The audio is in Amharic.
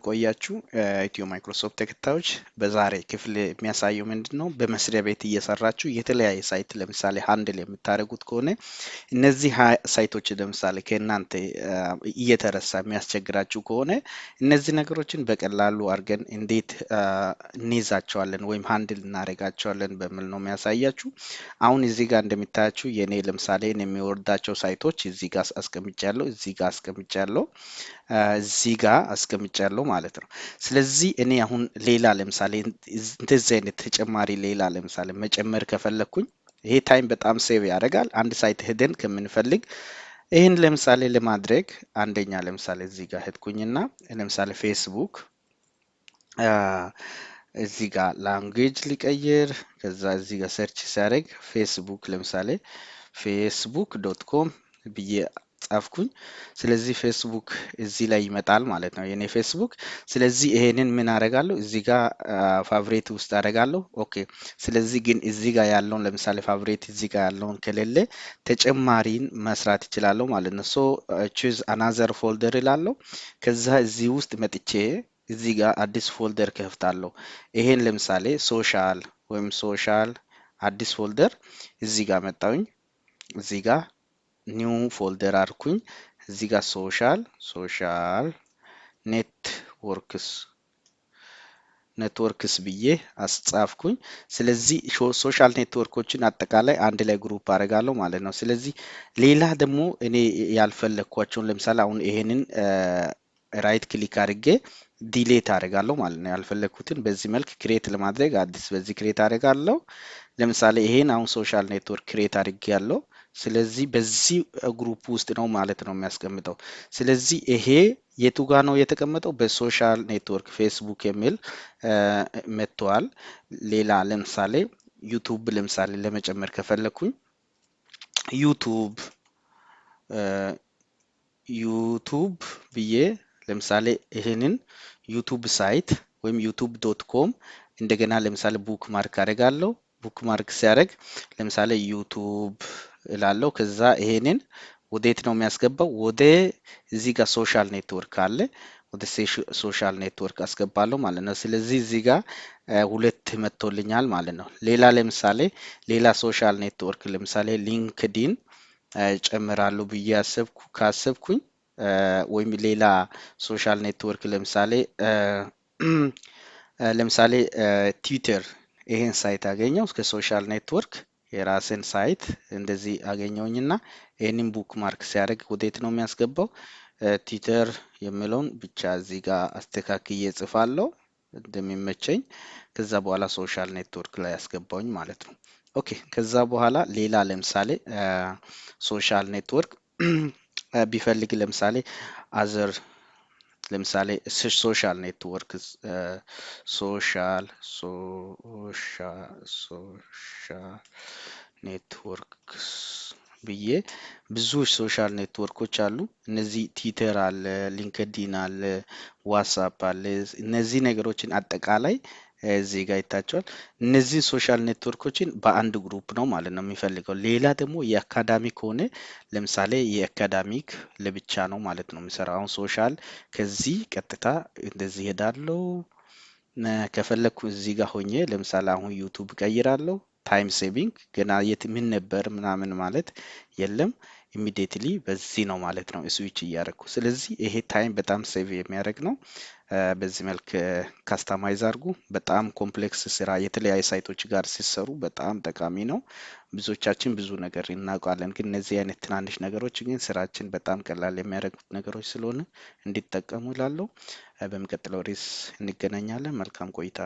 ቆያችሁ ኢትዮ ማይክሮሶፍት ተከታዮች በዛሬ ክፍል የሚያሳየው ምንድነው በመስሪያ ቤት እየሰራችሁ የተለያየ ሳይት ለምሳሌ ሃንድል የምታደርጉት ከሆነ እነዚህ ሳይቶች ለምሳሌ ከእናንተ እየተረሳ የሚያስቸግራችሁ ከሆነ እነዚህ ነገሮችን በቀላሉ አድርገን እንዴት እንይዛቸዋለን ወይም ሃንድል እናደርጋቸዋለን በሚል ነው የሚያሳያችሁ። አሁን እዚህ ጋር እንደሚታያችሁ የኔ ለምሳሌ የሚወርዳቸው ሳይቶች እዚህ ጋር አስቀምጫለሁ እዚህ ጋር አስቀምጫለሁ ማለት ነው። ስለዚህ እኔ አሁን ሌላ ለምሳሌ እንደዚህ አይነት ተጨማሪ ሌላ ለምሳሌ መጨመር ከፈለኩኝ ይሄ ታይም በጣም ሴቭ ያደርጋል። አንድ ሳይት ሄደን ከምንፈልግ ይህን ለምሳሌ ለማድረግ አንደኛ ለምሳሌ እዚህ ጋር ሄድኩኝና ለምሳሌ ፌስቡክ እዚህ ጋር ላንጉዌጅ ሊቀይር ከዛ እዚህ ጋር ሰርች ሲያደርግ ፌስቡክ ለምሳሌ facebook.com ብዬ ጻፍኩኝ። ስለዚህ ፌስቡክ እዚህ ላይ ይመጣል ማለት ነው የኔ ፌስቡክ። ስለዚህ ይሄንን ምን አደርጋለሁ እዚህ ጋር ፋቮሪት ውስጥ አደርጋለሁ። ኦኬ ስለዚህ ግን እዚህ ጋር ያለውን ለምሳሌ ፋቮሪት እዚህ ጋር ያለውን ከሌለ ተጨማሪን መስራት ይችላል ማለት ነው። ሶ choose another folder እላለሁ። ከዛ እዚህ ውስጥ መጥቼ እዚህ ጋር አዲስ ፎልደር ከፍታለሁ። ይሄን ለምሳሌ ሶሻል ወይም ሶሻል አዲስ ፎልደር እዚህ ጋር መጣሁኝ። እዚህ ጋር ኒው ፎልደር አርኩኝ። እዚህ ጋር ሶሻል ኔትወርክስ ብዬ አስጻፍኩኝ። ስለዚህ ሶሻል ኔትወርኮችን አጠቃላይ አንድ ላይ ግሩፕ አደርጋለሁ ማለት ነው። ስለዚህ ሌላ ደግሞ እኔ ያልፈለኳቸውን ለምሳሌ አሁን ይሄንን ራይት ክሊክ አድርጌ ዲሌት አደርጋለሁ ማለት ነው። ያልፈለኩትን በዚህ መልክ ክሬት ለማድረግ አዲስ በዚህ ክሬት አደርጋለሁ። ለምሳሌ ይሄን አሁን ሶሻል ኔትወርክ ክሬት አድርጌያለሁ። ስለዚህ በዚህ ግሩፕ ውስጥ ነው ማለት ነው የሚያስቀምጠው። ስለዚህ ይሄ የቱ ጋር ነው የተቀመጠው? በሶሻል ኔትወርክ ፌስቡክ የሚል መጥቷል። ሌላ ለምሳሌ ዩቱብ ለምሳሌ ለመጨመር ከፈለኩኝ ዩቱብ ብዬ ለምሳሌ ይሄንን ዩቱብ ሳይት ወይም youtube.com እንደገና ለምሳሌ ቡክ ማርክ አደርጋለሁ። ቡክ ማርክ ሲያደርግ ለምሳሌ ዩቱብ እላለሁ። ከዛ ይሄንን ወዴት ነው የሚያስገባው? ወደ እዚህ ጋር ሶሻል ኔትወርክ አለ፣ ወደ ሶሻል ኔትወርክ አስገባለሁ ማለት ነው። ስለዚህ እዚህ ጋር ሁለት መጥቶልኛል ማለት ነው። ሌላ ለምሳሌ ሌላ ሶሻል ኔትወርክ ለምሳሌ ሊንክዲን ጨምራለሁ ብዬ ካሰብኩኝ ወይም ሌላ ሶሻል ኔትወርክ ለምሳሌ ትዊተር ይሄን ሳይት አገኘው እስከ ሶሻል ኔትወርክ የራስን ሳይት እንደዚህ አገኘውኝና ይሄንን ቡክ ማርክ ሲያደርግ ወዴት ነው የሚያስገባው? ትዊተር የሚለውን ብቻ እዚህ ጋር አስተካክዬ ጽፋለሁ እንደሚመቸኝ። ከዛ በኋላ ሶሻል ኔትወርክ ላይ ያስገባውኝ ማለት ነው። ኦኬ ከዛ በኋላ ሌላ ለምሳሌ ሶሻል ኔትወርክ ቢፈልግ ለምሳሌ አዘር ለምሳሌ ሶሻል ኔትወርክ ኔትወርክስ ብዬ ብዙ ሶሻል ኔትወርኮች አሉ። እነዚህ ትዊተር አለ፣ ሊንክዲን አለ፣ ዋትስአፕ አለ። እነዚህ ነገሮችን አጠቃላይ እዚህ ጋር ይታያቸዋል። እነዚህ ሶሻል ኔትወርኮችን በአንድ ግሩፕ ነው ማለት ነው የሚፈልገው። ሌላ ደግሞ የአካዳሚክ ሆነ ለምሳሌ የአካዳሚክ ለብቻ ነው ማለት ነው የሚሰራው። አሁን ሶሻል ከዚህ ቀጥታ እንደዚህ ሄዳለሁ። ከፈለኩ እዚህ ጋር ሆኜ ለምሳሌ አሁን ዩቱብ ቀይራለሁ። ታይም ሴቪንግ ገና ምን ነበር ምናምን ማለት የለም። ኢሚዲየትሊ በዚህ ነው ማለት ነው ስዊች እያደረኩ። ስለዚህ ይሄ ታይም በጣም ሴቭ የሚያደርግ ነው። በዚህ መልክ ካስተማይዝ አድርጉ። በጣም ኮምፕሌክስ ስራ የተለያዩ ሳይቶች ጋር ሲሰሩ በጣም ጠቃሚ ነው። ብዙዎቻችን ብዙ ነገር እናውቃለን፣ ግን እነዚህ አይነት ትናንሽ ነገሮች ግን ስራችን በጣም ቀላል የሚያደርጉት ነገሮች ስለሆነ እንዲጠቀሙ እላለሁ። በሚቀጥለው ርዕስ እንገናኛለን። መልካም ቆይታ።